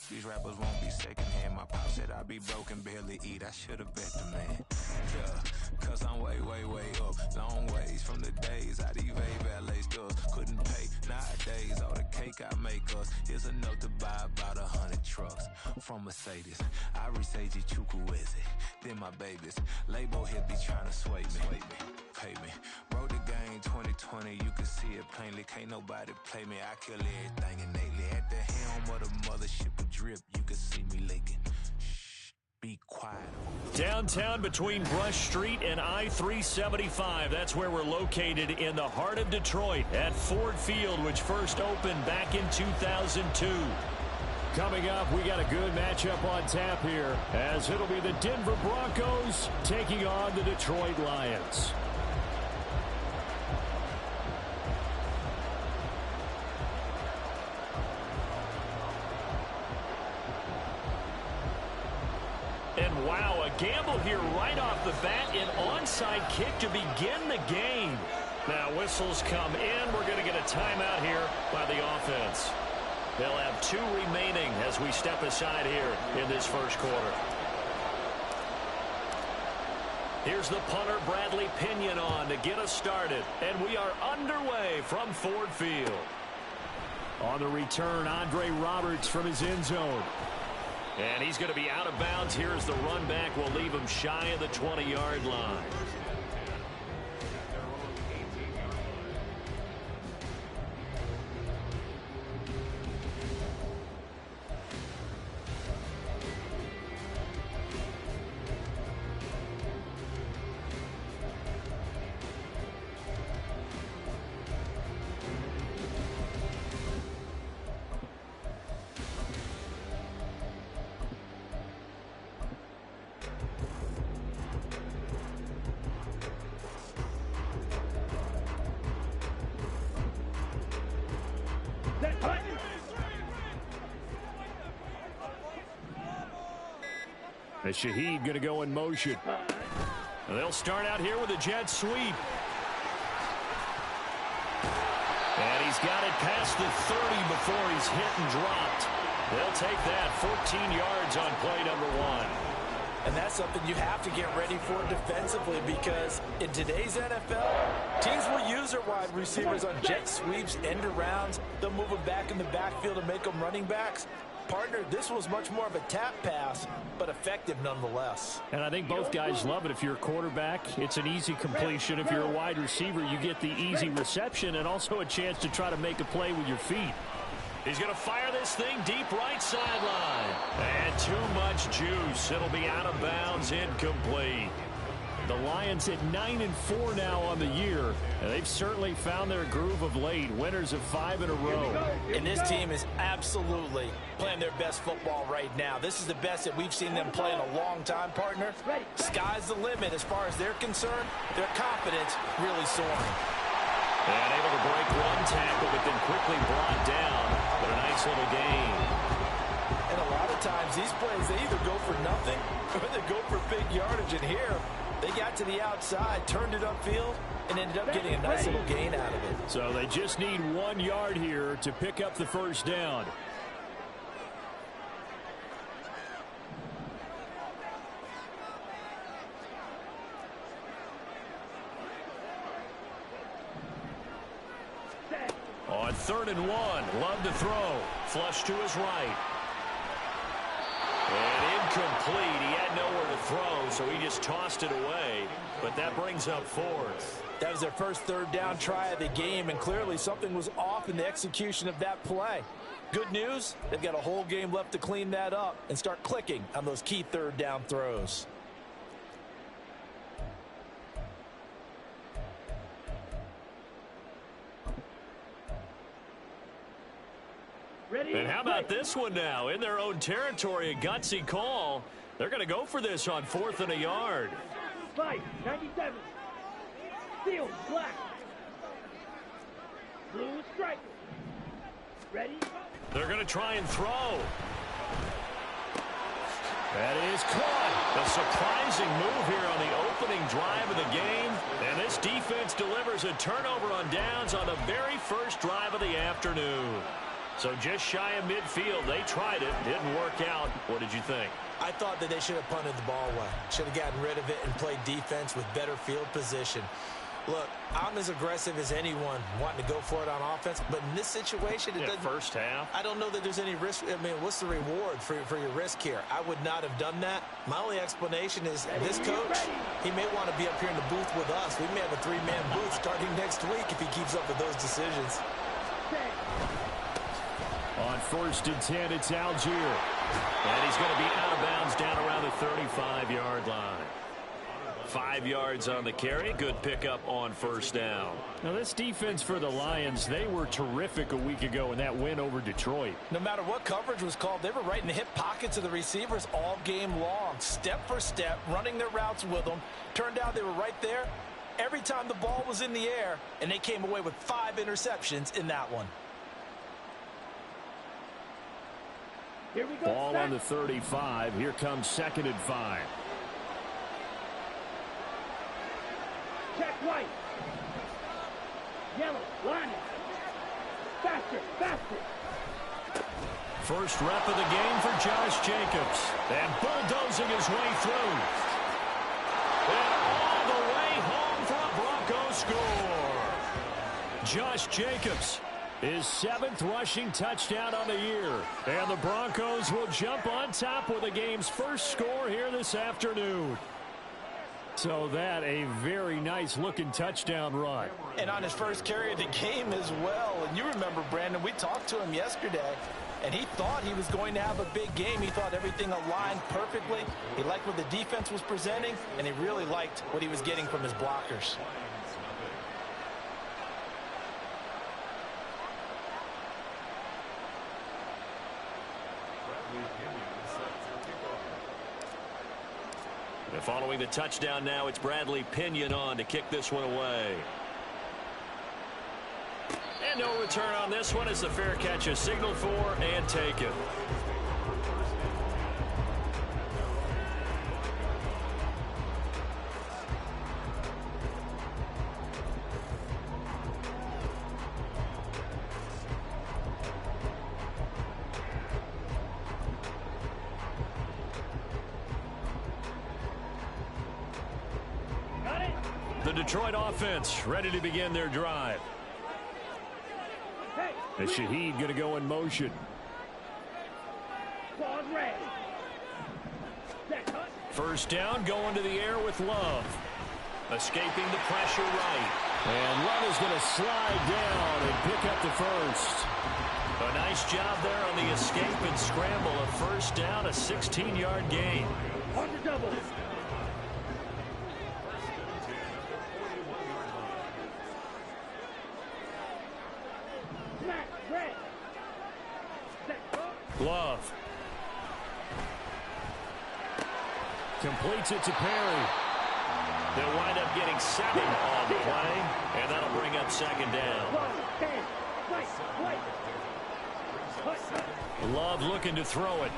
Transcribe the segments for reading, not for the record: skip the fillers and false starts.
These rappers won't be secondhand. My pop said I'd be broke and barely eat. I should've bet the man. Yeah, cause I'm way, way, way up. Long ways from the days I evade valet stores. Couldn't pay nowadays. All the cake I make us is enough to buy about 100 trucks. From Mercedes, I resage Chukwueze. Then my babies. Label here be trying to sway me. Pay me. Wrote the game 2020, you can see it plainly. Can't nobody play me. I kill everything innately. At the helm of the mothership of drip, you can see me leaking. Shh, be quiet. Downtown between Brush Street and I-375. That's where we're located in the heart of Detroit at Ford Field, which first opened back in 2002. Coming up, we got a good matchup on tap here, as it'll be the Denver Broncos taking on the Detroit Lions. And wow, a gamble here right off the bat, an onside kick to begin the game. Now whistles come in. We're going to get a timeout here by the offense. They'll have 2 remaining as we step aside here in this first quarter. Here's the punter, Bradley Pinion, on to get us started. And we are underway from Ford Field. On the return, Andre Roberts from his end zone. And he's going to be out of bounds. Here's the run back. We'll leave him shy of the 20-yard line. And Shaheed going to go in motion. And they'll start out here with a jet sweep. And he's got it past the 30 before he's hit and dropped. They'll take that 14 yards on play number 1. And that's something you have to get ready for defensively, because in today's NFL, teams will use their wide receivers on jet sweeps, end arounds. They'll move them back in the backfield and make them running backs. Partner, this was much more of a tap pass, but effective nonetheless. And I think both guys love it. If you're a quarterback, it's an easy completion. If you're a wide receiver, you get the easy reception and also a chance to try to make a play with your feet. He's going to fire this thing deep right sideline. And too much juice. It'll be out of bounds, incomplete. The Lions at 9-4 now on the year. And they've certainly found their groove of late. Winners of 5 in a row. And this team is absolutely playing their best football right now. This is the best that we've seen them play in a long time, partner. Sky's the limit as far as they're concerned. Their confidence really soaring. And able to break one tackle, but then quickly brought down. But a nice little gain. And a lot of times these plays, they either go for nothing or they go for big yardage. And here, they got to the outside, turned it upfield, and ended up getting a nice little gain out of it. So they just need 1 yard here to pick up the first down. On 3rd and 1, Love to throw. Flush to his right. And incomplete. He had nowhere to throw, so he just tossed it away. But that brings up 4th. That was their first 3rd down try of the game, and clearly something was off in the execution of that play. Good news, they've got a whole game left to clean that up and start clicking on those key 3rd down throws. And how about this one now? In their own territory, a gutsy call. They're going to go for this on 4th and a yard. Fight, 97. Steel, black. Blue, striker. Ready? They're going to try and throw. That is caught. A surprising move here on the opening drive of the game. And this defense delivers a turnover on downs on the very first drive of the afternoon. So just shy of midfield. They tried it. Didn't work out. What did you think? I thought that they should have punted the ball away. Should have gotten rid of it and played defense with better field position. Look, I'm as aggressive as anyone wanting to go for it on offense, but in this situation, it doesn't. First half. I don't know that there's any risk. I mean, what's the reward for your risk here? I would not have done that. My only explanation is this coach, he may want to be up here in the booth with us. We may have a 3-man booth starting next week if he keeps up with those decisions. On 1st and 10, it's Algier. And he's going to be out of bounds down around the 35-yard line. 5 yards on the carry. Good pickup on 1st down. Now, this defense for the Lions, they were terrific a week ago in that win over Detroit. No matter what coverage was called, they were right in the hip pockets of the receivers all game long. Step for step, running their routes with them. Turned out they were right there every time the ball was in the air, and they came away with 5 interceptions in that one. Here we go. Ball on the 35. Here comes 2nd and 5. Check right. Yellow, line it. Faster, faster. First rep of the game for Josh Jacobs. And bulldozing his way through. And all the way home for a Bronco score. Josh Jacobs, his 7th rushing touchdown on the year. And the Broncos will jump on top with the game's first score here this afternoon. So that a very nice looking touchdown run. And on his first carry of the game as well. And you remember, Brandon, we talked to him yesterday, and he thought he was going to have a big game. He thought everything aligned perfectly. He liked what the defense was presenting, and he really liked what he was getting from his blockers. And following the touchdown now, it's Bradley Pinion on to kick this one away. And no return on this one as the fair catch is signaled for and taken. The Detroit offense ready to begin their drive. And Shaheed going to go in motion. Ball's ready. First down, going to the air with Love. Escaping the pressure right. And Love is going to slide down and pick up the first. A nice job there on the escape and scramble. A first down, a 16-yard gain. On the double. Love. Completes it to Perry. They'll wind up getting 7 on the play, and that'll bring up 2nd down. Love looking to throw it.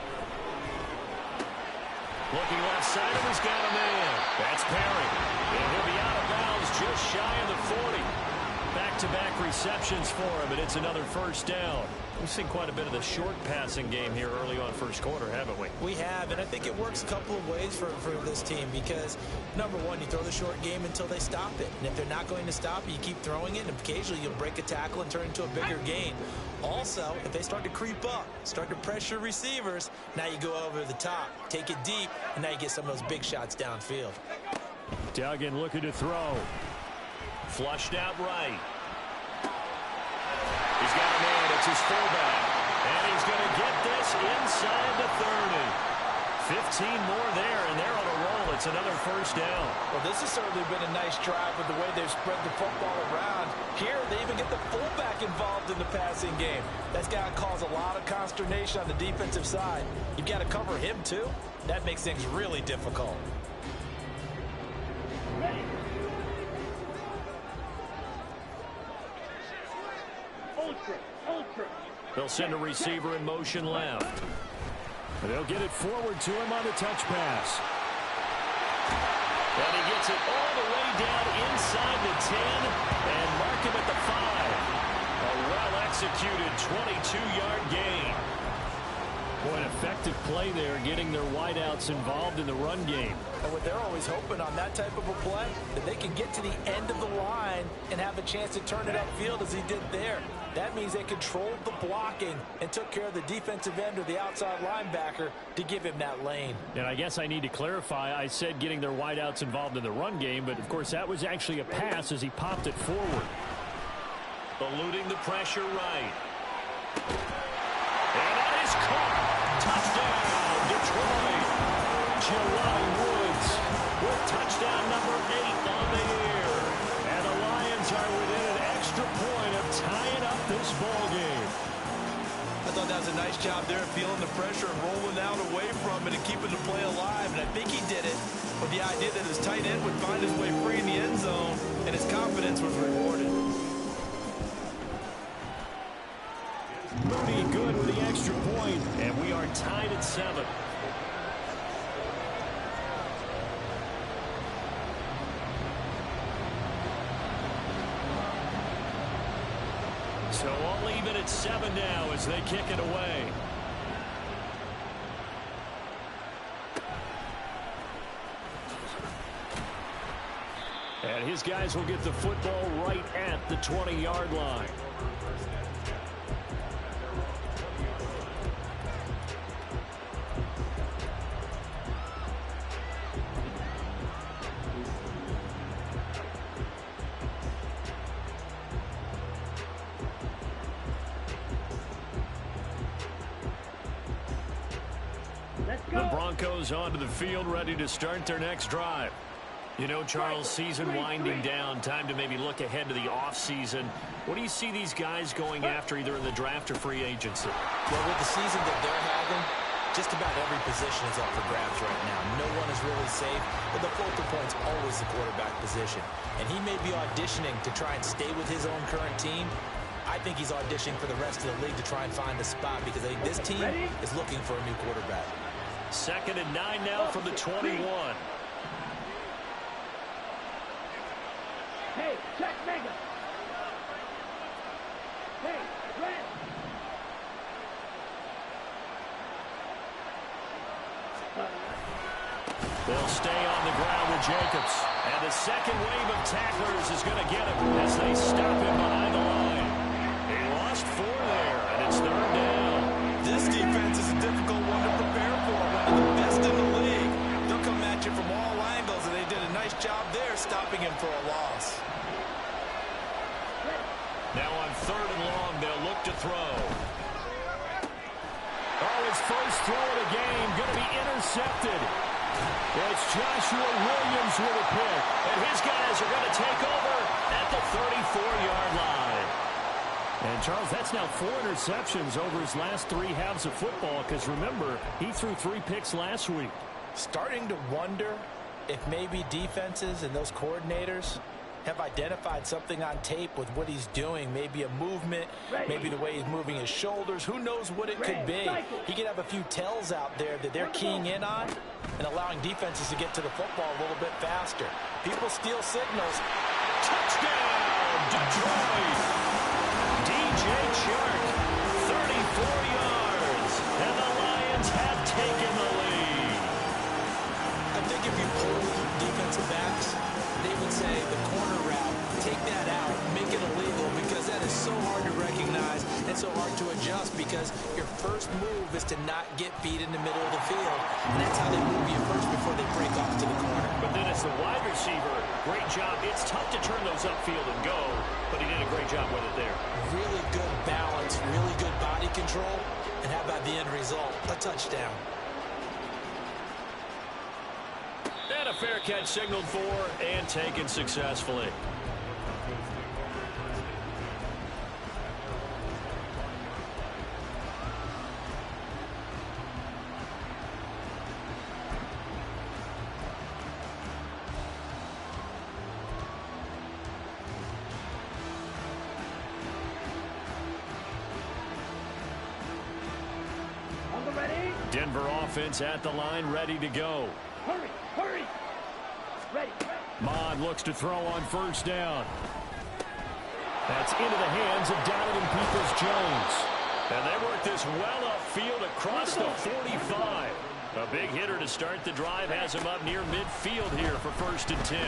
Looking left side, and he's got a man. That's Perry. And he'll be out of bounds just shy of the 40. Back-to-back receptions for him, and it's another first down. We've seen quite a bit of the short passing game here early on first quarter, haven't we? We have, and I think it works a couple of ways for this team because, number one, you throw the short game until they stop it. And if they're not going to stop it, you keep throwing it, and occasionally you'll break a tackle and turn it into a bigger gain. Also, if they start to creep up, start to pressure receivers, now you go over the top, take it deep, and now you get some of those big shots downfield. Duggan looking to throw. Flushed out right. He's got a man. It's his fullback. And he's going to get this inside the 30. 15 more there, and they're on a roll. It's another first down. Well, this has certainly been a nice drive with the way they've spread the football around. Here, they even get the fullback involved in the passing game. That's got to cause a lot of consternation on the defensive side. You've got to cover him, too. That makes things really difficult. Ready. Ultra. They'll send a receiver in motion left. They'll get it forward to him on the touch pass. And he gets it all the way down inside the 10 and mark him at the 5. A executed, 22-yard gain. Boy, an effective play there, getting their wideouts involved in the run game. And what they're always hoping on that type of a play, that they can get to the end of the line and have a chance to turn it upfield as he did there. That means they controlled the blocking and took care of the defensive end or the outside linebacker to give him that lane. And I guess I need to clarify, I said getting their wideouts involved in the run game, but of course that was actually a pass as he popped it forward. Eluding the pressure right. And that is caught. Touchdown, Detroit. Jelani Woods with touchdown number 8 on the year. And the Lions are within an extra point of tying up this ball game. I thought that was a nice job there, feeling the pressure and rolling out away from it and keeping the play alive. And I think he did it with the idea that his tight end would find his way free in the end zone, and his confidence was rewarded. Mooney good with the extra point, and we are tied at 7. So all even at 7 now as they kick it away. And his guys will get the football right at the 20-yard line. The Broncos onto the field, ready to start their next drive. You know, Charles, season winding down, time to maybe look ahead to the offseason. What do you see these guys going after either in the draft or free agency? Well, with the season that they're having, just about every position is up for grabs right now. No one is really safe, but the focal point's always the quarterback position. And he may be auditioning to try and stay with his own current team. I think he's auditioning for the rest of the league to try and find a spot because I think this team is looking for a new quarterback. 2nd and 9 now from the 21. Hey, check mega. Hey, red. They'll stay on the ground with Jacobs. And the second wave of tacklers is going to get him as they stop him behind the line. They lost 4 there, and it's 3rd down. This defense is a difficult one to prepare for. One of the best in the league. They'll come at you from all angles, and they did a nice job there stopping him for a loss. Now on 3rd and long, they'll look to throw. Oh, his first throw of the game going to be intercepted. It's Joshua Williams with a pick, and his guys are going to take over at the 34-yard line. And, Charles, that's now 4 interceptions over his last 3 halves of football because, remember, he threw 3 picks last week. Starting to wonder if maybe defenses and those coordinators have identified something on tape with what he's doing. Maybe a movement, maybe the way he's moving his shoulders. Who knows what it could be? He could have a few tells out there that they're keying in on and allowing defenses to get to the football a little bit faster. People steal signals. Touchdown, Detroit! DJ Chark, 34 yards, and the Lions have taken the lead. I think if you pull defensive backs, they would say the corner route, take that out, make it illegal, because that is so hard to recognize and so hard to adjust because your first move is to not get beat in the middle of the field, and that's how they move you first before they break off to the corner. But then as the wide receiver, great job. It's tough to turn those upfield and go, but he did a great job with it there. Really good balance, really good body control, and how about the end result? A touchdown. And a fair catch signaled for and taken successfully. On the ready. Denver offense at the line, ready to go. Hurry, hurry. Ready. Mond looks to throw on 1st down. That's into the hands of Donovan Peoples-Jones. And they work this well upfield across the 45. A big hitter to start the drive has him up near midfield here for 1st and 10.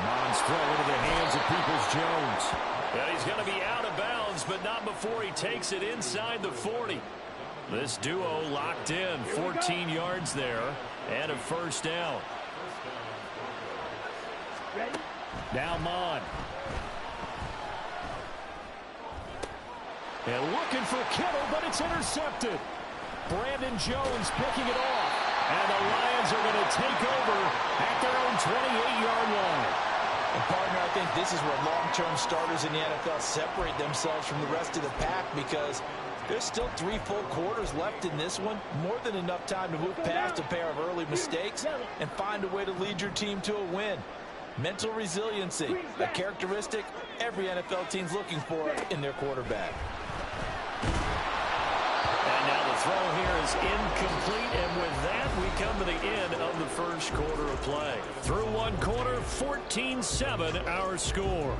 Mons throw into the hands of Peoples-Jones. Well, he's going to be out of bounds, but not before he takes it inside the 40. This duo locked in, 14 yards there, and a 1st down. Ready? Now Mon. And looking for Kittle, but it's intercepted. Brandon Jones picking it off. And the Lions are going to take over at their own 28-yard line. And partner, I think this is where long-term starters in the NFL separate themselves from the rest of the pack, because there's still 3 full quarters left in this one. More than enough time to move past a pair of early mistakes and find a way to lead your team to a win. Mental resiliency, a characteristic every NFL team's looking for in their quarterback. And now the throw here is incomplete, and with that, we come to the end of the 1st quarter of play. Through 1 quarter, 14-7 our score.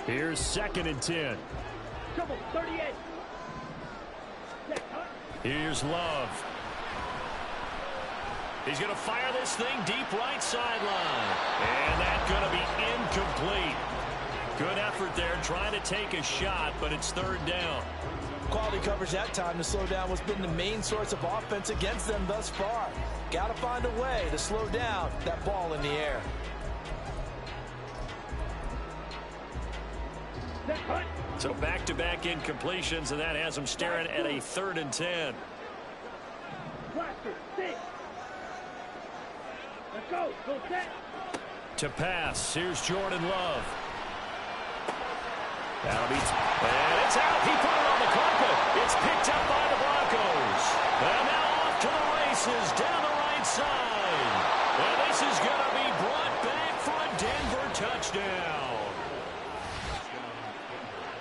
Here's 2nd and 10. Trouble, 38. Here's Love. He's going to fire this thing deep right sideline. And that's going to be incomplete. Good effort there trying to take a shot, but it's 3rd down. Quality coverage that time to slow down what's been the main source of offense against them thus far. Got to find a way to slow down that ball in the air. So back-to-back incompletions, and that has them staring at a 3rd and 10. Blaster, 6. Let's go. Go set. To pass. Here's Jordan Love. That'll be and it's out. He put it on the carpet. It's picked up by the Broncos. And now off to the races down the right side. And this is going to be brought back for a Denver touchdown.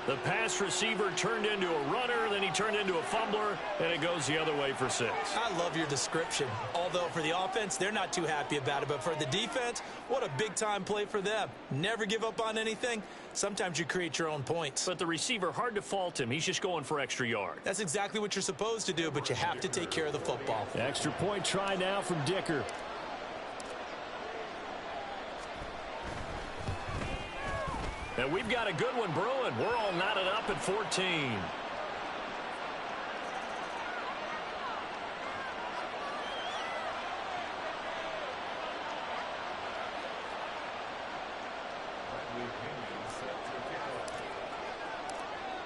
The pass receiver turned into a runner, then he turned into a fumbler, and it goes the other way for 6. I love your description. Although for the offense, they're not too happy about it. But for the defense, what a big-time play for them. Never give up on anything. Sometimes you create your own points. But the receiver, hard to fault him. He's just going for extra yard. That's exactly what you're supposed to do, but you have to take care of the football. Extra point try now from Dicker. And we've got a good one brewing. We're all knotted up at 14.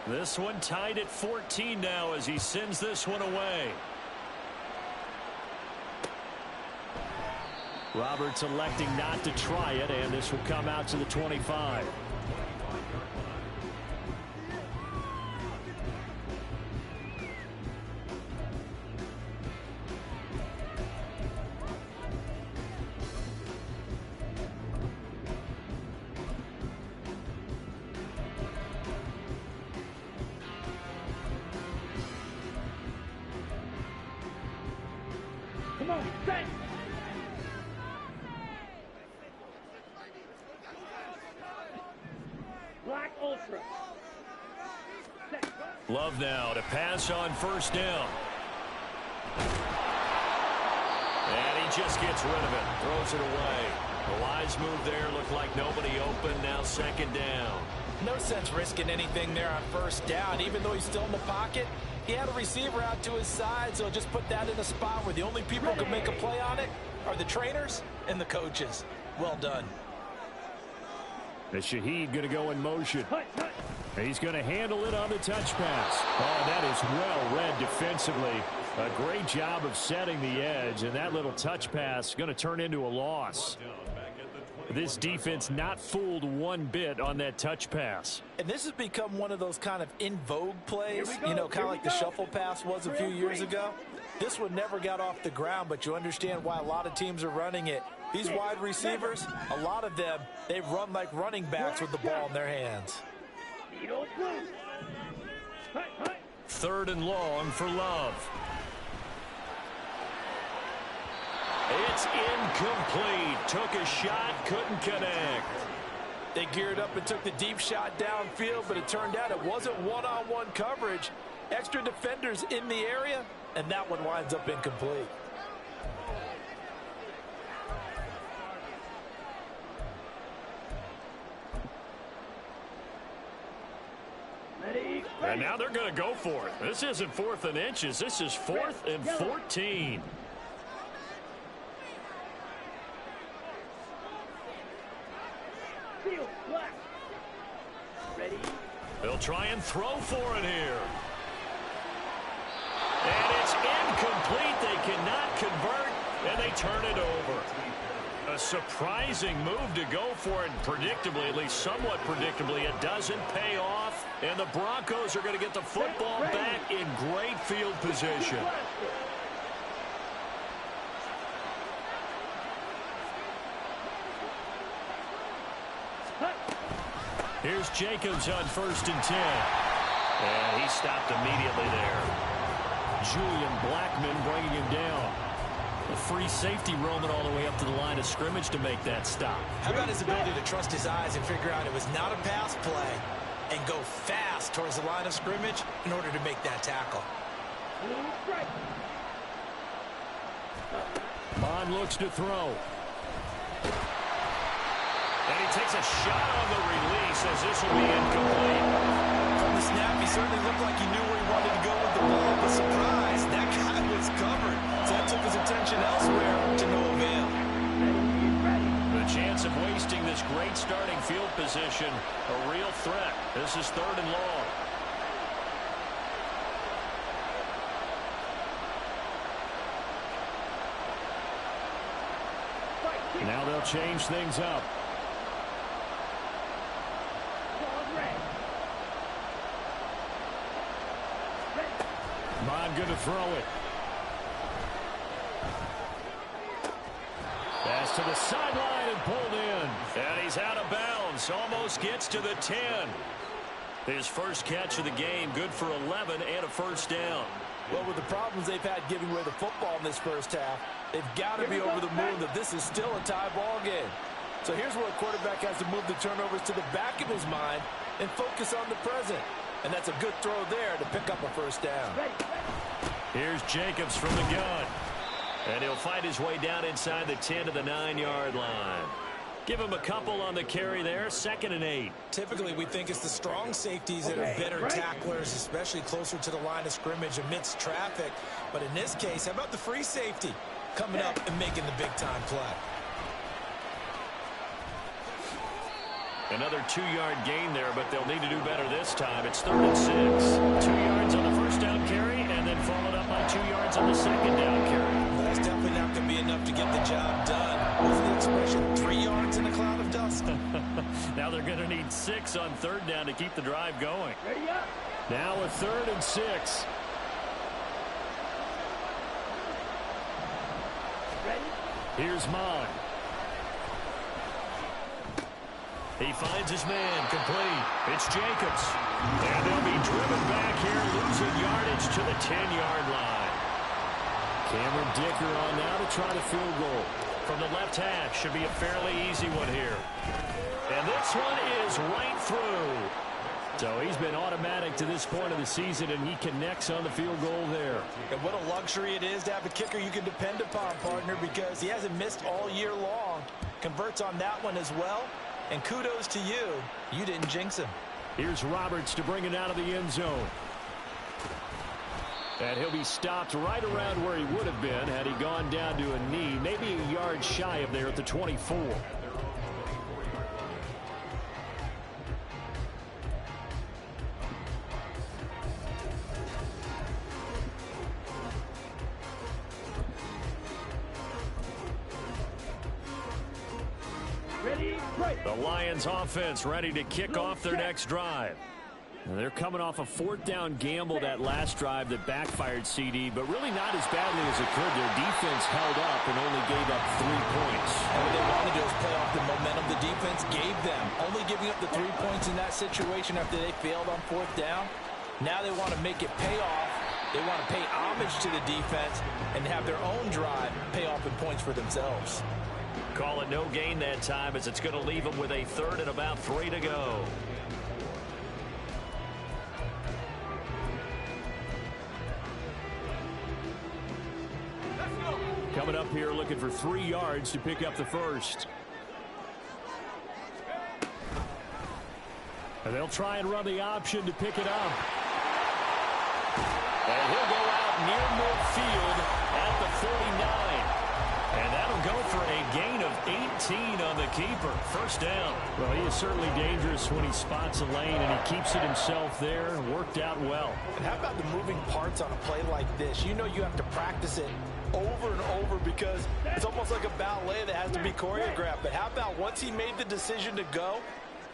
This one tied at 14 now as he sends this one away. Roberts electing not to try it, and this will come out to the 25. Come on, set. Black Ultra. Set. Love now to pass on 1st down. And he just gets rid of it. Throws it away. A wise move there. Looked like nobody open. Now 2nd down. No sense risking anything there on 1st down. Even though he's still in the pocket, he had a receiver out to his side, so just put that in a spot where the only people who can make a play on it are the trainers and the coaches. Well done. And Shaheed going to go in motion. He's going to handle it on the touch pass. Oh, that is well read defensively. A great job of setting the edge, and that little touch pass is going to turn into a loss. This defense not fooled one bit on that touch pass. And this has become one of those kind of in vogue plays, you know, kind of like the shuffle pass was a few years ago. This one never got off the ground, but you understand why a lot of teams are running it. These wide receivers, a lot of them, they run like running backs with the ball in their hands. Third and long for Love. It's incomplete. Took a shot, couldn't connect. They geared up and took the deep shot downfield, but it turned out it wasn't one-on-one coverage. Extra defenders in the area, and that one winds up incomplete. And now they're going to go for it. This isn't 4th and inches. This is 4th and 14. They'll try and throw for it here. And it's incomplete. They cannot convert, and they turn it over. A surprising move to go for it, predictably, at least somewhat predictably. It doesn't pay off, and the Broncos are going to get the football back in great field position. Here's Jacobs on 1st and 10. And he stopped immediately there. Julian Blackmon bringing him down. A free safety roaming all the way up to the line of scrimmage to make that stop. How about his ability to trust his eyes and figure out it was not a pass play and go fast towards the line of scrimmage in order to make that tackle? Bond looks to throw. And he takes a shot on the release as this will be incomplete. From the snap, he certainly looked like he knew where he wanted to go with the ball, but surprise, that guy was covered. So that took his attention elsewhere to no avail. The chance of wasting this great starting field position, a real threat. This is 3rd and long. Now they'll change things up. Bond going to throw it. Pass to the sideline and pulled in. And he's out of bounds. Almost gets to the 10. His first catch of the game, good for 11 and a first down. Well, with the problems they've had giving away the football in this first half, they've got to be over the moon that this is still a tie ball game. So here's where a quarterback has to move the turnovers to the back of his mind and focus on the present. And that's a good throw there to pick up a first down. Here's Jacobs from the gun. And he'll fight his way down inside the 10 to the 9-yard line. Give him a couple on the carry there, 2nd and 8. Typically, we think it's the strong safeties that are better tacklers, especially closer to the line of scrimmage amidst traffic. But in this case, how about the free safety coming up and making the big-time play? Another 2-yard gain there, but they'll need to do better this time. It's 3rd and 6. 2 yards on the first down carry, and then followed up by 2 yards on the second down carry. Well, that's definitely not going to be enough to get the job done. What's the expression? 3 yards in a cloud of dust. Now they're going to need 6 on 3rd down to keep the drive going. Now a 3rd and 6. Here's Mon. He finds his man, complete. It's Jacobs. And they'll be driven back here, losing yardage to the 10-yard line. Cameron Dicker on now to try the field goal. From the left hash, should be a fairly easy one here. And this one is right through. So he's been automatic to this point of the season, and he connects on the field goal there. And what a luxury it is to have a kicker you can depend upon, partner, because he hasn't missed all year long. Converts on that one as well. And kudos to you. You didn't jinx him. Here's Roberts to bring it out of the end zone. And he'll be stopped right around where he would have been had he gone down to a knee, maybe a yard shy of there at the 24. The Lions offense ready to kick off their next drive. And they're coming off a fourth down gamble that last drive that backfired CD, but really not as badly as it could. Their defense held up and only gave up 3 points. And what they wanted to do is play off the momentum the defense gave them. Only giving up the 3 points in that situation after they failed on fourth down. Now they want to make it pay off. They want to pay homage to the defense and have their own drive pay off in points for themselves. Call it no gain that time as it's going to leave them with a third and about 3 to go. Coming up here looking for 3 yards to pick up the first. And they'll try and run the option to pick it up. And he'll go out near midfield at the 49. And that'll go for a gain of 18 on the keeper. First down. Well, he is certainly dangerous when he spots a lane, and he keeps it himself there and worked out well. And how about the moving parts on a play like this? You know you have to practice it over and over because it's almost like a ballet that has to be choreographed. But how about once he made the decision to go,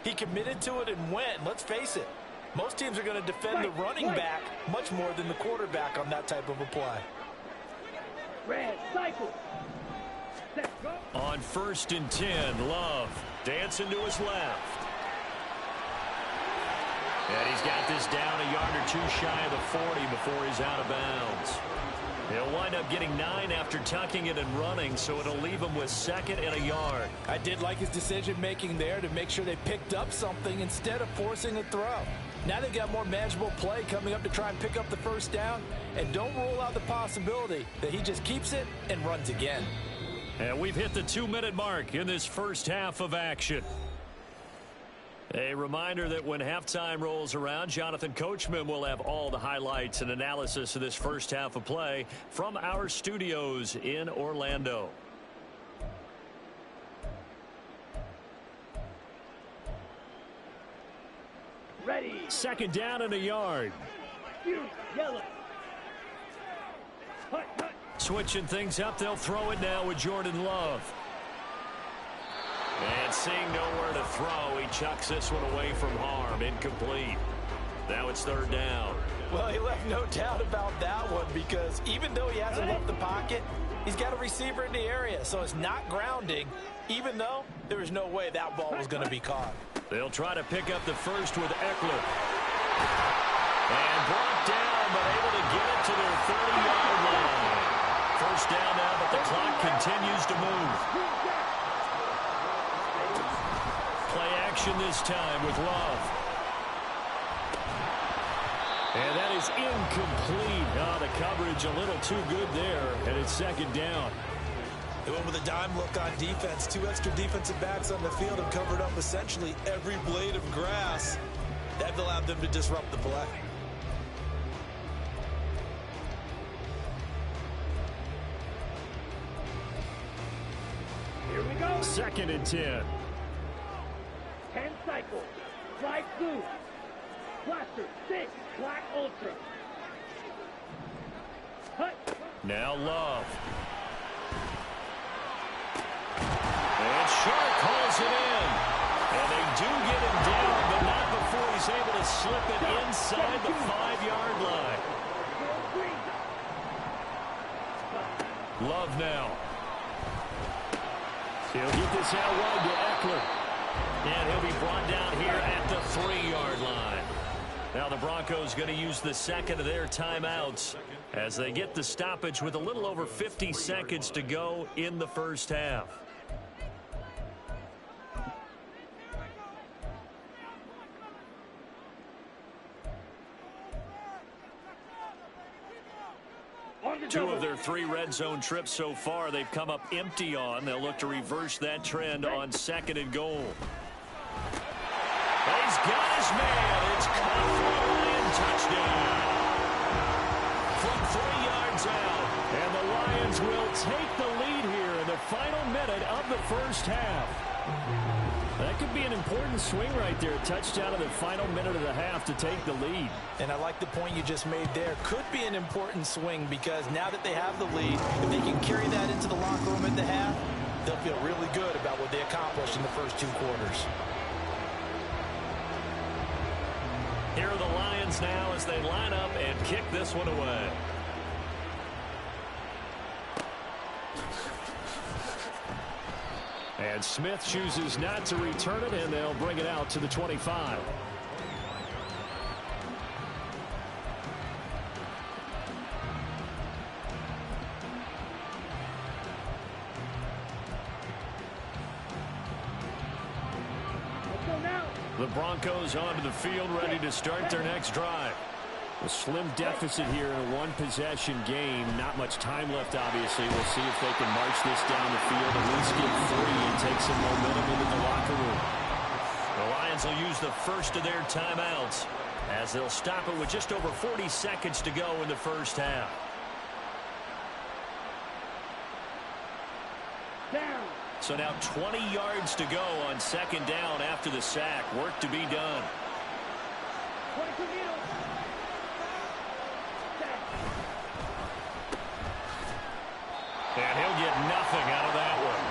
he committed to it and went. Let's face it, most teams are going to defend the running back much more than the quarterback on that type of a play. Red, cycle. Set, go. On 1st and 10, Love dancing to his left. And he's got this down a yard or 2 shy of the 40 before he's out of bounds. He'll wind up getting 9 after tucking it and running, so it'll leave him with 2nd and a yard. I did like his decision-making there to make sure they picked up something instead of forcing a throw. Now they've got more manageable play coming up to try and pick up the first down, and don't rule out the possibility that he just keeps it and runs again. And we've hit the 2-minute mark in this first half of action. A reminder that when halftime rolls around, Jonathan Coachman will have all the highlights and analysis of this first half of play from our studios in Orlando. Ready. 2nd down and a yard. You, yellow. Hut, hut. Switching things up, they'll throw it now with Jordan Love. And seeing nowhere to throw, he chucks this one away from harm. Incomplete. Now it's 3rd down. Well, he left no doubt about that one because even though he hasn't left the pocket, he's got a receiver in the area, so it's not grounding, even though there was no way that ball was going to be caught. They'll try to pick up the first with Eckler. And brought down, but able to get it to their 30-yard line. First down now, but the clock continues to move. Play action this time with Love. And that is incomplete. Oh, the coverage a little too good there, and it's 2nd down. They went with a dime look on defense. 2 extra defensive backs on the field and covered up essentially every blade of grass. That allowed them to disrupt the play. Here we go. 2nd and 10. 10 cycle. Fly blue. Blaster, 6. Black ultra. Hut. Now Love. And Shark calls it in. And they do get him down, but not before he's able to slip it inside the 5-yard line. Love now. He'll get this out wide to Eckler. And he'll be brought down here at the 3-yard line. Now the Broncos going to use the 2nd of their timeouts as they get the stoppage with a little over 50 seconds to go in the first half. Two of their 3 red zone trips so far they've come up empty on. They'll look to reverse that trend on 2nd and goal. He's got his man. It's caught for a Lion touchdown. From 3 yards out. And the Lions will take the lead here in the final minute of the first half. That could be an important swing right there. A touchdown in the final minute of the half to take the lead. And I like the point you just made there. Could be an important swing because now that they have the lead, if they can carry that into the locker room at the half, they'll feel really good about what they accomplished in the first 2 quarters. Here are the Lions now as they line up and kick this one away. And Smith chooses not to return it, and they'll bring it out to the 25. The Broncos onto the field, ready to start their next drive. A slim deficit here in a one-possession game. Not much time left, obviously. We'll see if they can march this down the field, at least get 3 and take some momentum into the locker room. The Lions will use the first of their timeouts as they'll stop it with just over 40 seconds to go in the first half. Down. So now 20 yards to go on second down after the sack. Work to be done. 22 meters. And he'll get nothing out of that one.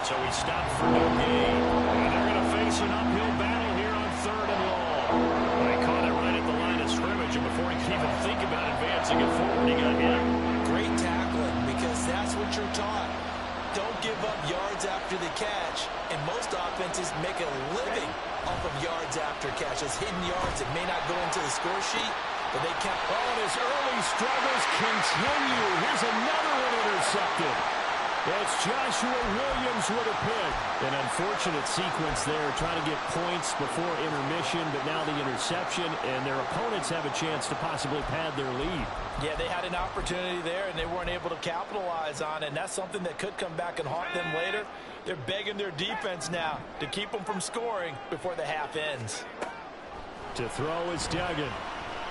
So he stopped for no gain. And they're going to face an uphill battle here on 3rd and long. They caught it right at the line of scrimmage, and before he could even think about advancing it forward, he got hit. Great tackling, because that's what you're taught. Don't give up yards after the catch. And most offenses make a living off of yards after catch. Those hidden yards that may not go into the score sheet, but they count. Oh, and his early struggles continue. Here's another one intercepted. It's Joshua Williams with a pick. An unfortunate sequence there, trying to get points before intermission, but now the interception, and their opponents have a chance to possibly pad their lead. Yeah, they had an opportunity there, and they weren't able to capitalize on it, and that's something that could come back and haunt them later. They're begging their defense now to keep them from scoring before the half ends. To throw is Duggan.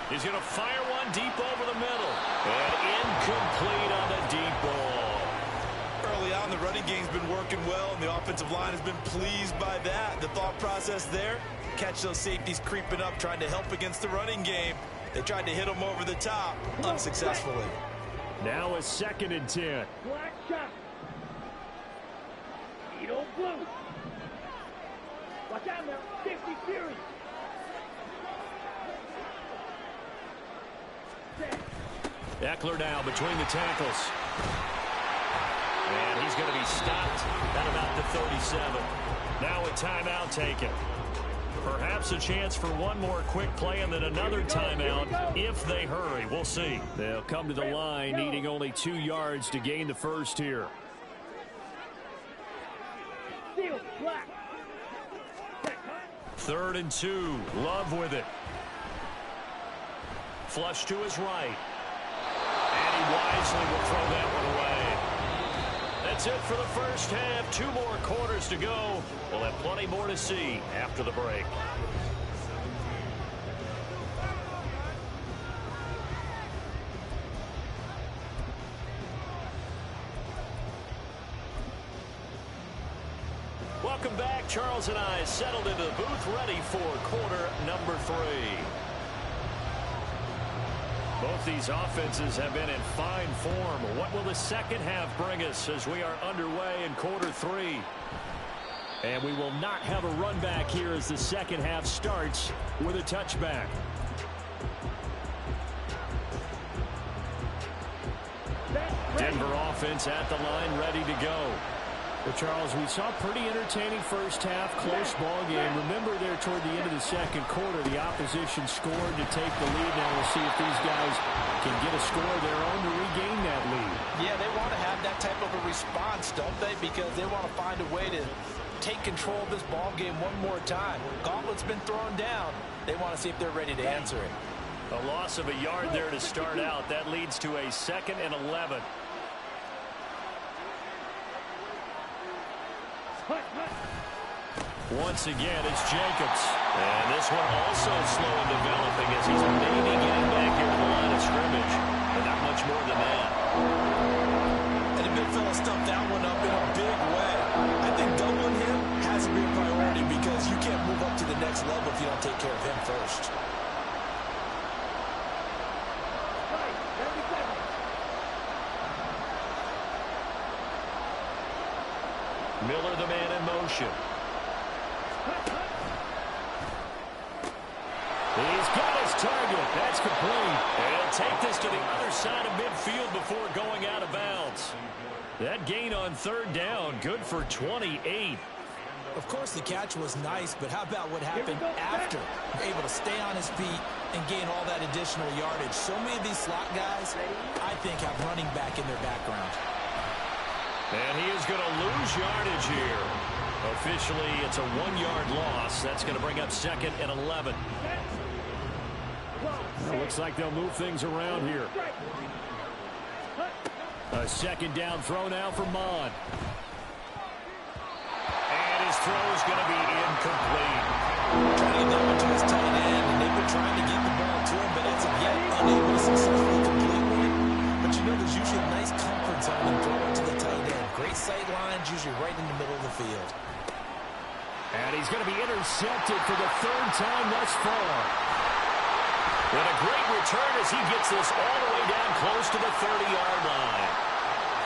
He's going to fire one deep over the middle. And incomplete on the deep ball. Early on, the running game's been working well, and the offensive line has been pleased by that. The thought process there, catch those safeties creeping up, trying to help against the running game. They tried to hit them over the top, unsuccessfully. Now a 2nd and 10. Black shot. Edo blue. Watch out now. 50 series. Eckler now between the tackles. And he's going to be stopped at about the 37. Now a timeout taken. Perhaps a chance for one more quick play and then another timeout if they hurry. We'll see. They'll come to the line needing only 2 yards to gain the first here. Seal black. 3rd and 2. Love with it. Flush to his right. And he wisely will throw that one away. That's it for the first half. 2 more quarters to go. We'll have plenty more to see after the break. Welcome back. Charles and I settled into the booth, ready for quarter number 3. Both these offenses have been in fine form. What will the second half bring us as we are underway in quarter 3? And we will not have a run back here as the second half starts with a touchback. Denver offense at the line, ready to go. Well, Charles, we saw a pretty entertaining first half, close ball game. Remember there toward the end of the second quarter, the opposition scored to take the lead. Now we'll see if these guys can get a score of their own to regain that lead. Yeah, they want to have that type of a response, don't they? Because they want to find a way to take control of this ball game one more time. Gauntlet's been thrown down. They want to see if they're ready to answer it. A loss of a yard there to start out. That leads to a 2nd and 11. Once again, it's Jacobs. And this one also slow in developing as he's maybe getting back here to the line of scrimmage. But not much more than that. And the big fella stuffed that one up in a big way. I think doubling him has to be a priority because you can't move up to the next level if you don't take care of him first. Miller, the man in motion. He's got his target. That's complete. And he'll take this to the other side of midfield before going out of bounds. That gain on third down, good for 28. Of course, the catch was nice, but how about what happened after? Able to stay on his feet and gain all that additional yardage. So many of these slot guys, I think, have running back in their background. And he is going to lose yardage here. Officially, it's a 1-yard loss. That's going to bring up 2nd and 11. It looks like they'll move things around here. A second down throw now for Mond. And his throw is going to be incomplete. Trying to get that one to his tight end, and they've been trying to get the ball to him, but as of yet, unable to successfully complete one. But you know, there's usually a nice comfort zone in throwing to the tight end. Great sight lines, usually right in the middle of the field. And he's going to be intercepted for the 3rd time thus far. And a great return as he gets this all the way down close to the 30-yard line.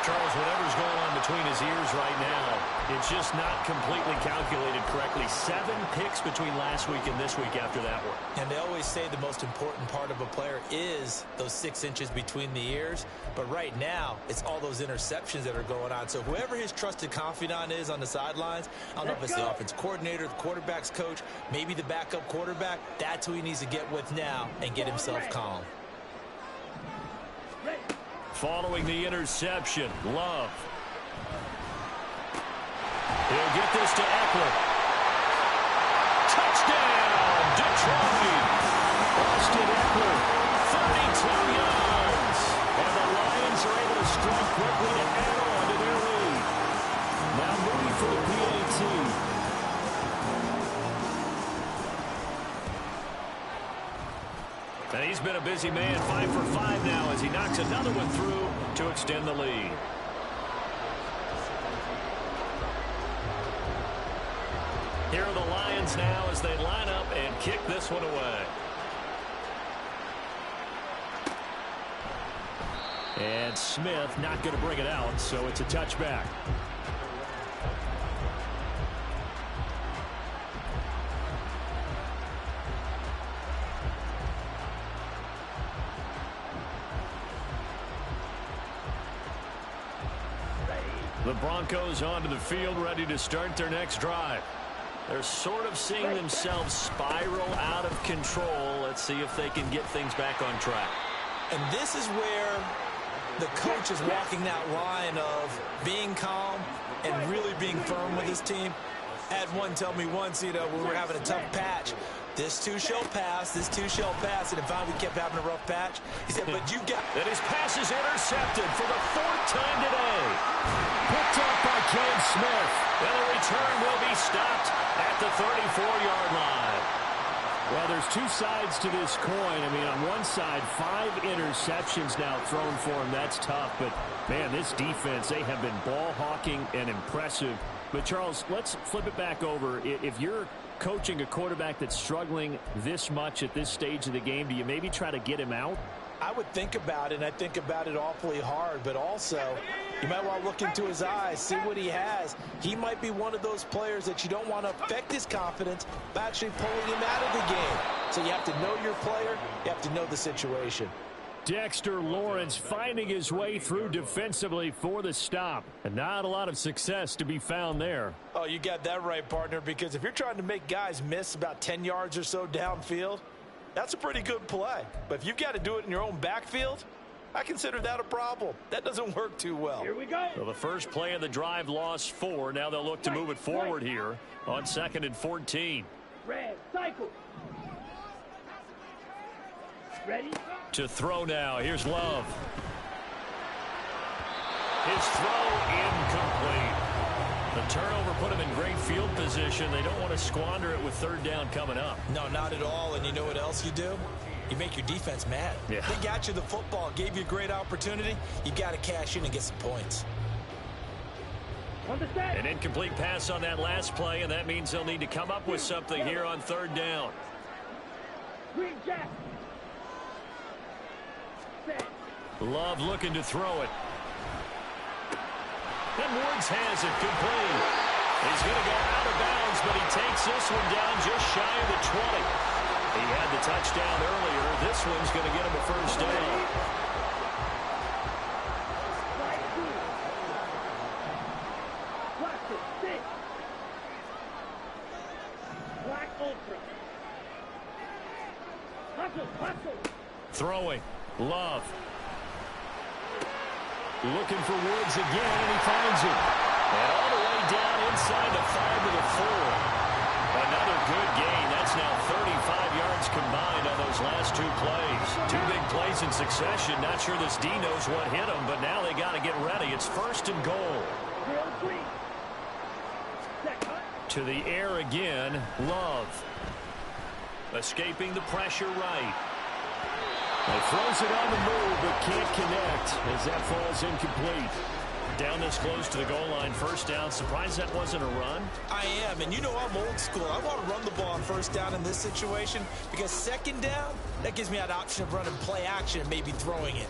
Charles, whatever's going on between his ears right now, it's just not completely calculated correctly. 7 picks between last week and this week after that one. And they always say the most important part of a player is those 6 inches between the ears. But right now, it's all those interceptions that are going on. So whoever his trusted confidant is on the sidelines, I don't know if it's the offense coordinator, the quarterback's coach, maybe the backup quarterback, that's who he needs to get with now and get himself calm. Following the interception, Love. He'll get this to Eckler. Touchdown, Detroit. Austin Eckler. 32 yards. And the Lions are able to strike quickly to add on to their lead. Now moving for the PAT. And he's been a busy man, 5 for 5 now as he knocks another one through to extend the lead. Here are the Lions now as they line up and kick this one away. And Smith not going to bring it out, so it's a touchback. The Broncos onto the field, ready to start their next drive. They're sort of seeing themselves spiral out of control. Let's see if they can get things back on track. And this is where the coach is walking that line of being calm and really being firm with his team. I had one tell me once, you know, when we were having a tough patch, this too shall pass, this too shall pass, and if we kept having a rough patch, he said, but you got... And his pass is intercepted for the 4th time today. Picked up by Ken Smith. And the return will be stopped at the 34-yard line. Well, there's 2 sides to this coin. I mean, on one side, 5 interceptions now thrown for him. That's tough. But, man, this defense, they have been ball hawking and impressive. But, Charles, let's flip it back over. If you're coaching a quarterback that's struggling this much at this stage of the game, do you maybe try to get him out? I would think about it, and I think about it awfully hard, but also you might want to look into his eyes, see what he has. He might be one of those players that you don't want to affect his confidence by actually pulling him out of the game. So you have to know your player, you have to know the situation. Dexter Lawrence finding his way through defensively for the stop. And not a lot of success to be found there. Oh, you got that right, partner, because if you're trying to make guys miss about 10 yards or so downfield, that's a pretty good play. But if you've got to do it in your own backfield, I consider that a problem. That doesn't work too well. Here we go. So the first play of the drive lost 4. Now they'll look to move it forward here on 2nd and 14. Red, cycle. Ready? To throw now. Here's Love. His throw incomplete. The turnover put him in great field position. They don't want to squander it with 3rd down coming up. No, not at all. And you know what else you do? You make your defense mad. Yeah. They got you the football, gave you a great opportunity. You got to cash in and get some points. An incomplete pass on that last play, and that means they'll need to come up with something here on 3rd down. Green Jack. Love looking to throw it. And Woods has it complete. He's going to go out of bounds, but he takes this one down just shy of the 20. He had the touchdown earlier. This one's going to get him a first down. Throwing. Love. Looking for Woods again, and he finds it. And all the way down inside the 5 to the 4. Another good gain. That's now 35 yards combined on those last 2 plays. 2 big plays in succession. Not sure this D knows what hit him, but now they got to get ready. It's 1st and goal. To the air again, Love. Escaping the pressure right. He throws it on the move, but can't connect as that falls incomplete. Down this close to the goal line, first down. Surprised that wasn't a run? I am, and you know I'm old school. I want to run the ball on first down in this situation because second down, that gives me that option of running play action and maybe throwing it.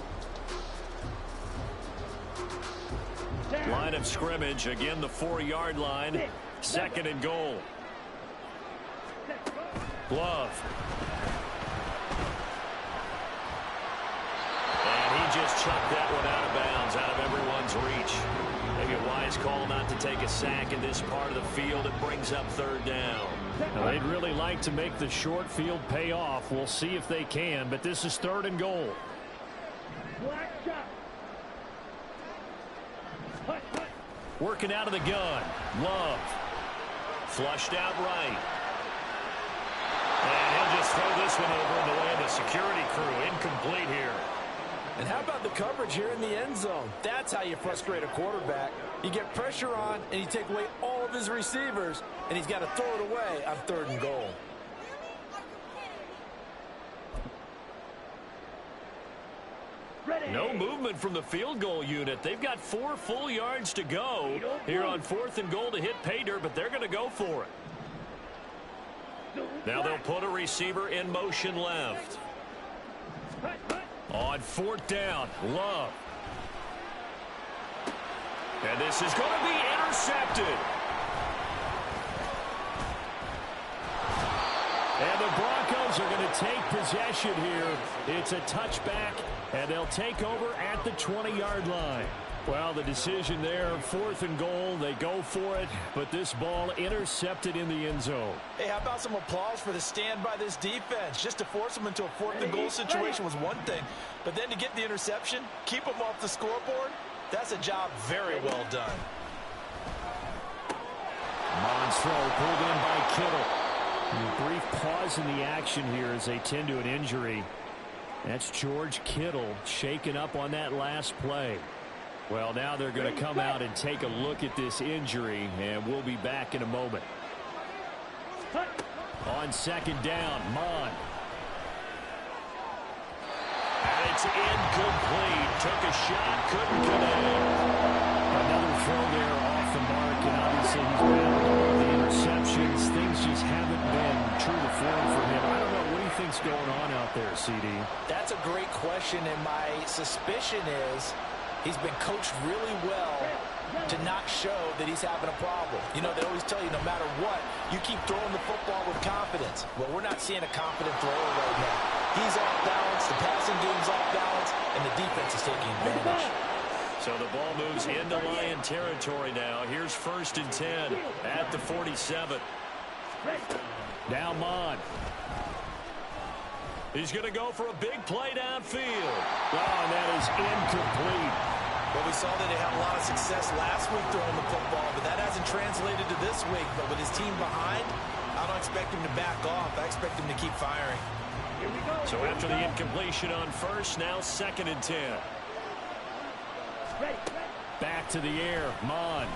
Line of scrimmage, again the 4-yard line. 2nd and goal. Love. Just chucked that one out of bounds, out of everyone's reach. Maybe a wise call not to take a sack in this part of the field. It brings up 3rd down. Now, they'd really like to make the short field pay off. We'll see if they can, but this is 3rd and goal. Working out of the gun. Love. Flushed out right. And he'll just throw this one over in the way of the security crew. Incomplete here. And how about the coverage here in the end zone? That's how you frustrate a quarterback. You get pressure on, and you take away all of his receivers, and he's got to throw it away on 3rd and goal. No movement from the field goal unit. They've got 4 full yards to go here on 4th and goal to hit pay dirt, but they're going to go for it. Now they'll put a receiver in motion left. On 4th down, Love. And this is going to be intercepted. And the Broncos are going to take possession here. It's a touchback, and they'll take over at the 20-yard line. Well, the decision there, 4th and goal, they go for it, but this ball intercepted in the end zone. Hey, how about some applause for the stand by this defense? Just to force them into a 4th and goal situation was one thing, but then to get the interception, keep them off the scoreboard, that's a job very well done. Mond's throw pulled in by Kittle. A brief pause in the action here as they tend to an injury. That's George Kittle shaken up on that last play. Well, now they're going to come out and take a look at this injury, and we'll be back in a moment. On 2nd down, Mond. And it's incomplete. Took a shot, couldn't connect. Another throw there off the mark, and obviously he's battled all the interceptions. Things just haven't been true to form for him. I don't know what he thinks going on out there, CD. That's a great question, and my suspicion is he's been coached really well to not show that he's having a problem. You know, they always tell you no matter what, you keep throwing the football with confidence. Well, we're not seeing a confident thrower right now. He's off balance, the passing game's off balance, and the defense is taking advantage. So the ball moves into Lion territory now. Here's 1st and 10 at the 47. Now Mond. He's going to go for a big play downfield. Oh, and that is incomplete. Well, we saw that they had a lot of success last week throwing the football, but that hasn't translated to this week. But with his team behind, I don't expect him to back off. I expect him to keep firing. So after the incompletion on 1st, now 2nd and 10. Back to the air, Mond.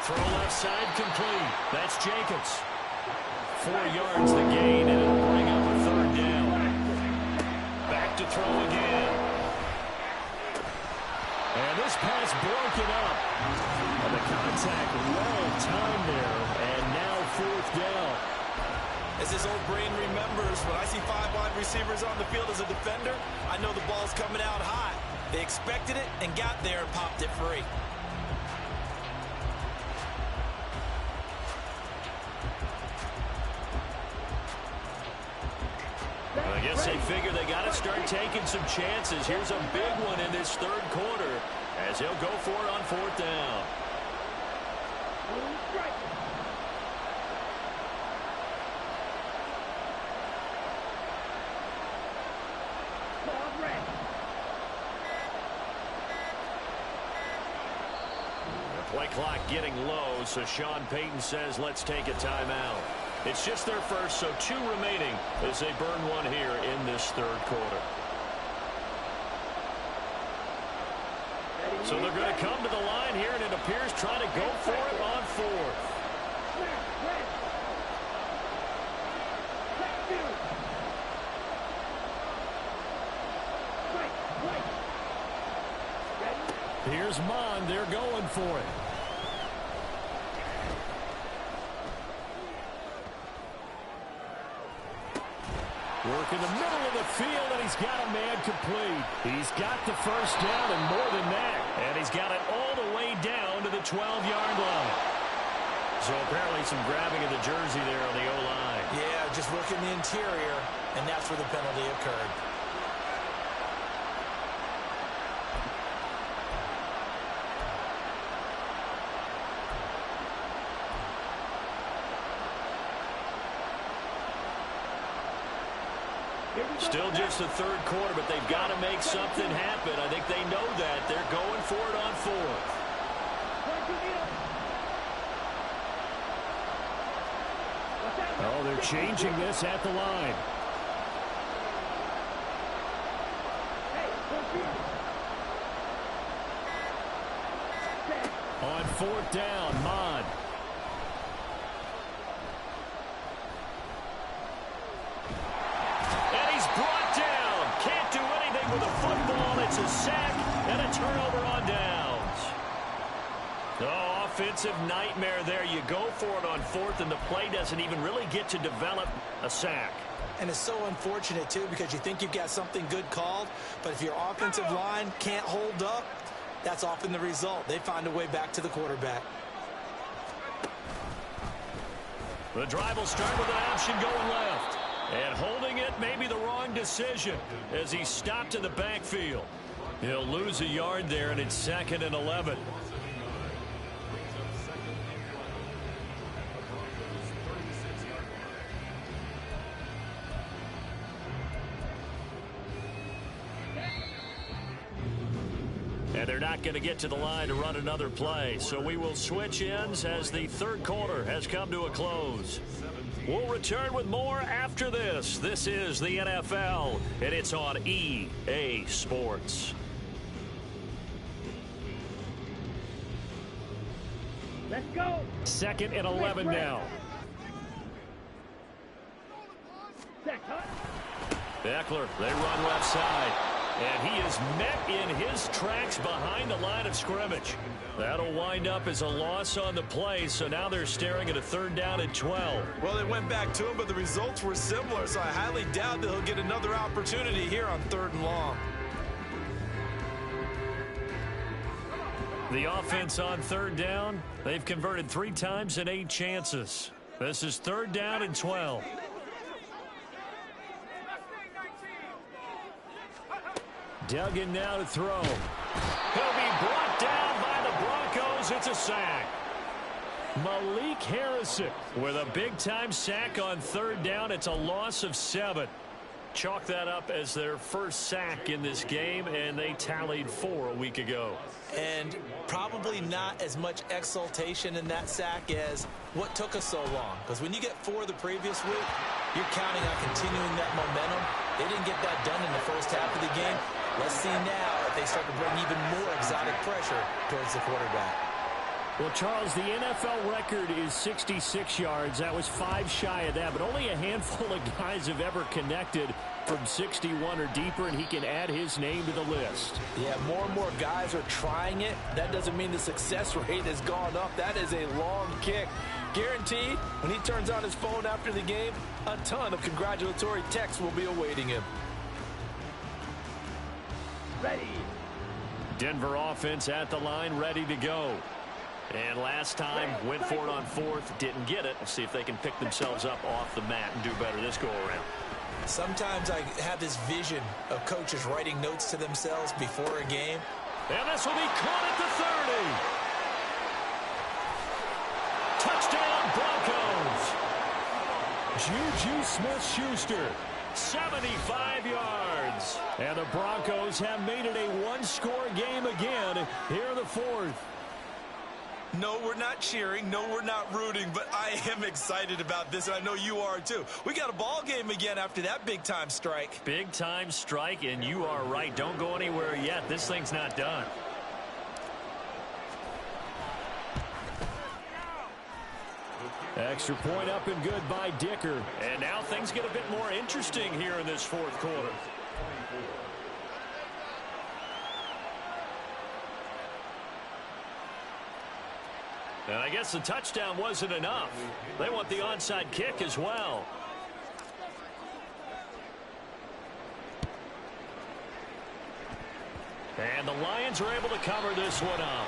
Throw left side complete. That's Jacobs. 4 yards the gain, and it'll bring up a 3rd down. Back to throw again. And this pass broken up. And the contact well timed there, and now 4th down. As his old brain remembers, when I see 5 wide receivers on the field as a defender, I know the ball's coming out hot. They expected it and got there and popped it free. guess they figure they got to start taking some chances. Here's a big one in this third quarter as he'll go for it on fourth down. Play clock getting low, so Sean Payton says let's take a timeout. It's just their first, so 2 remaining as they burn one here in this third quarter. So they're going to come to the line here, and it appears trying to go for it on fourth. Here's Mond. They're going for it. Work in the middle of the field, and he's got a man complete. He's got the first down and more than that. And he's got it all the way down to the 12-yard line. So apparently some grabbing of the jersey there on the O-line. Yeah, just working the interior, and that's where the penalty occurred. Still just the third quarter, but they've got to make something happen. I think they know that. They're going for it on fourth. Oh, they're changing this at the line. On fourth down, Mond. Brought down. Can't do anything with a football. It's a sack and a turnover on downs. Oh, offensive nightmare there. You go for it on fourth, and the play doesn't even really get to develop a sack. And it's so unfortunate, too, because you think you've got something good called, but if your offensive line can't hold up, that's often the result. They find a way back to the quarterback. The drive will start with an option going left. And holding it may be the wrong decision as he stopped in the backfield. He'll lose a yard there, and it's 2nd and 11. And they're not going to get to the line to run another play. So we will switch ends as the third quarter has come to a close. We'll return with more after this. This is the NFL, and it's on EA Sports. Let's go. 2nd and 11 now. Eckler, they run left side. And he is met in his tracks behind the line of scrimmage. That'll wind up as a loss on the play, so now they're staring at a 3rd down and 12. Well, they went back to him, but the results were similar, so I highly doubt that he'll get another opportunity here on 3rd and long. The offense on 3rd down, they've converted 3 times in 8 chances. This is 3rd down and 12. Duggan now to throw. He'll be brought down by the Broncos. It's a sack. Malik Harrison with a big-time sack on 3rd down. It's a loss of 7. Chalk that up as their first sack in this game, and they tallied 4 a week ago. And probably not as much exultation in that sack as what took us so long. Because when you get 4 the previous week, you're counting on continuing that momentum. They didn't get that done in the first half of the game. Let's see now if they start to bring even more exotic pressure towards the quarterback. Well, Charles, the NFL record is 66 yards. That was 5 shy of that, but only a handful of guys have ever connected from 61 or deeper, and he can add his name to the list. Yeah, more and more guys are trying it. That doesn't mean the success rate has gone up. That is a long kick. Guaranteed, when he turns on his phone after the game, a ton of congratulatory texts will be awaiting him. Ready. Denver offense at the line, ready to go. And last time, went for it on 4th, didn't get it. Let's see if they can pick themselves up off the mat and do better this go-around. Sometimes I have this vision of coaches writing notes to themselves before a game. And this will be caught at the 30. Touchdown, Broncos. Juju Smith-Schuster, 75 yards. And the Broncos have made it a one-score game again here in the fourth. No, we're not cheering. No, we're not rooting, but I am excited about this, and I know you are too. We got a ball game again after that big-time strike. Big-time strike, and you are right. Don't go anywhere yet. This thing's not done. Extra point up and good by Dicker. And now things get a bit more interesting here in this fourth quarter. And I guess the touchdown wasn't enough. They want the onside kick as well. And the Lions are able to cover this one up.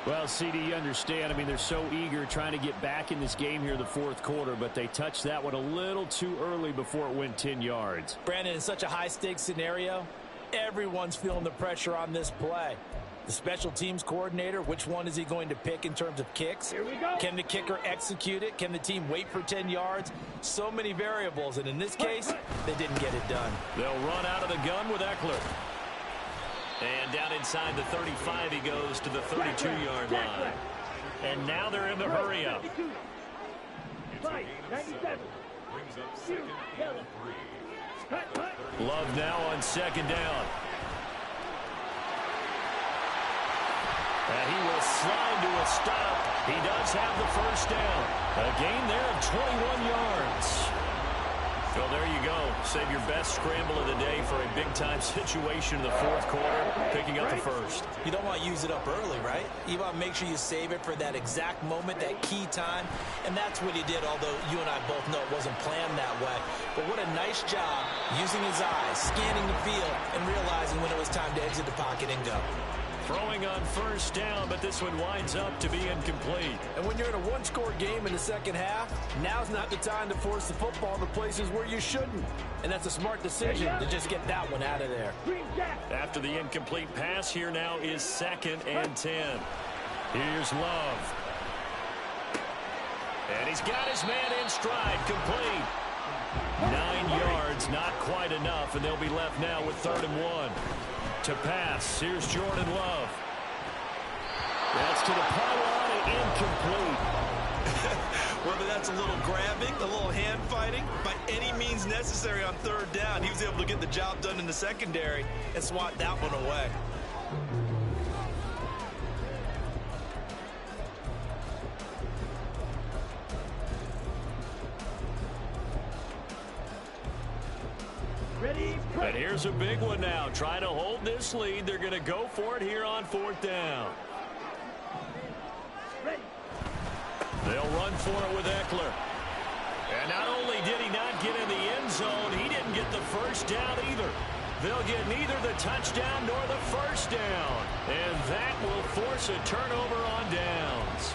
Well, CD, you understand. I mean, they're so eager trying to get back in this game here in the fourth quarter, but they touched that one a little too early before it went 10 yards. Brandon, in such a high-stakes scenario, everyone's feeling the pressure on this play. The special teams coordinator, which one is he going to pick in terms of kicks? Here we go. Can the kicker execute it? Can the team wait for 10 yards? So many variables, and in this case, they didn't get it done. They'll run out of the gun with Eckler. And down inside the 35, he goes to the 32-yard line. And now they're in the hurry-up. 97. Love now on second down. And he will slide to a stop. He does have the first down. A gain there of 21 yards. Well, there you go. Save your best scramble of the day for a big-time situation in the fourth quarter, picking up the first. You don't want to use it up early, right? You want to make sure you save it for that exact moment, that key time. And that's what he did, although you and I both know it wasn't planned that way. But what a nice job using his eyes, scanning the field, and realizing when it was time to exit the pocket and go. Throwing on first down, but this one winds up to be incomplete. And when you're in a one-score game in the second half, now's not the time to force the football to places where you shouldn't. And that's a smart decision to just get that one out of there. After the incomplete pass, here now is 2nd and 10. Here's Love. And he's got his man in stride, complete. 9 yards, not quite enough, and they'll be left now with 3rd and 1. To pass, here's Jordan Love. That's to the pylon and incomplete. Whether that's a little grabbing, a little hand fighting, by any means necessary on 3rd down, he was able to get the job done in the secondary and swat that one away. And here's a big one now. Trying to hold this lead. They're going to go for it here on 4th down. They'll run for it with Eckler. And not only did he not get in the end zone, he didn't get the first down either. They'll get neither the touchdown nor the first down. And that will force a turnover on downs.